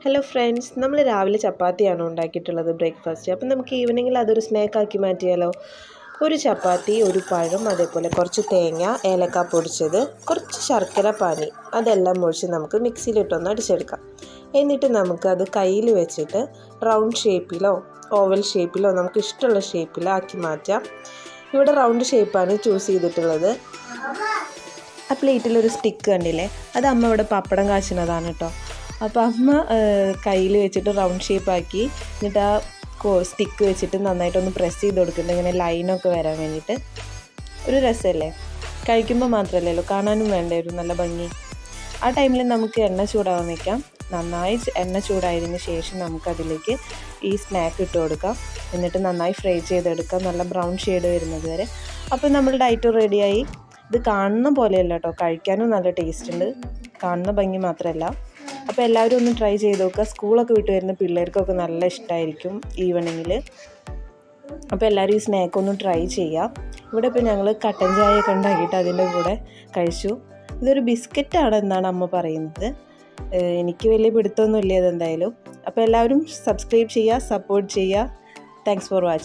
Hello friends, നമ്മൾ രാവിലെ ചപ്പാത്തിയാണ് ഉണ്ടാക്കിയിട്ടുള്ളത് ബ്രേക്ക്ഫാസ്റ്റ്. അപ്പം നമുക്ക് ഈവനിങ്ങിൽ അതൊരു സ്നാക്കാക്കി മാറ്റിയാലോ? ഒരു ചപ്പാത്തി, ഒരു പഴം, അതേപോലെ കുറച്ച് തേങ്ങ, ഏലക്ക പൊടിച്ചത്, കുറച്ച് ശർക്കര പാനി, അതെല്ലാം ഒഴിച്ച് നമുക്ക് മിക്സിയിലിട്ടൊന്ന് അടിച്ചെടുക്കാം. എന്നിട്ട് നമുക്കത് കയ്യിൽ വെച്ചിട്ട് റൗണ്ട് ഷേപ്പിലോ ഓവൽ ഷേപ്പിലോ നമുക്ക് ഇഷ്ടമുള്ള ഷേപ്പിലാക്കി മാറ്റാം. ഇവിടെ റൗണ്ട് ഷേപ്പാണ് ചൂസ് ചെയ്തിട്ടുള്ളത്. ആ പ്ലേറ്റിലൊരു സ്റ്റിക്ക് കണ്ടില്ലേ, അത് അമ്മ ഇവിടെ പപ്പടം കാച്ചുന്നതാണ് കേട്ടോ. അപ്പോൾ അമ്മ കയ്യിൽ വെച്ചിട്ട് റൗണ്ട് ഷേപ്പാക്കി, എന്നിട്ട് ആ സ്റ്റിക്ക് വെച്ചിട്ട് നന്നായിട്ടൊന്ന് പ്രസ് ചെയ്ത് കൊടുക്കുന്നുണ്ട്, ഇങ്ങനെ ലൈനൊക്കെ വരാൻ വേണ്ടിയിട്ട്. ഒരു രസമല്ലേ? കഴിക്കുമ്പോൾ മാത്രമല്ലല്ലോ, കാണാനും വേണ്ടേ ഒരു നല്ല ഭംഗി. ആ ടൈമിൽ നമുക്ക് എണ്ണ ചൂടാവാൻ വയ്ക്കാം. നന്നായി എണ്ണ ചൂടായതിന് ശേഷം നമുക്കതിലേക്ക് ഈ സ്നാക്ക് ഇട്ട് കൊടുക്കാം. എന്നിട്ട് നന്നായി ഫ്രൈ ചെയ്തെടുക്കാം, നല്ല ബ്രൗൺ ഷെയ്ഡ് വരുന്നത് വരെ. അപ്പോൾ നമ്മളുടെ ഐറ്റം റെഡിയായി. ഇത് കാണുന്ന പോലെയല്ല കേട്ടോ, കഴിക്കാനും നല്ല ടേസ്റ്റ് ഉണ്ട്. കാണുന്ന ഭംഗി മാത്രമല്ല. അപ്പോൾ എല്ലാവരും ഒന്ന് ട്രൈ ചെയ്ത് നോക്കുക. സ്കൂളൊക്കെ വിട്ട് വരുന്ന പിള്ളേർക്കൊക്കെ നല്ല ഇഷ്ടമായിരിക്കും ഈവനിങ്ങിൽ. അപ്പോൾ എല്ലാവരും ഈ സ്നാക്കൊന്ന് ട്രൈ ചെയ്യാം. ഇവിടെ ഇപ്പോൾ ഞങ്ങൾ കട്ടൻ ചായയൊക്കെ ഉണ്ടാക്കിയിട്ട് അതിൻ്റെ കൂടെ കഴിച്ചു. ഇതൊരു ബിസ്ക്കറ്റാണ് എന്നാണ് അമ്മ പറയുന്നത്. എനിക്ക് വലിയ പിടുത്തമൊന്നുമില്ല ഇതെന്തായാലും. അപ്പോൾ എല്ലാവരും സബ്സ്ക്രൈബ് ചെയ്യുക, സപ്പോർട്ട് ചെയ്യുക. Thanks for watching.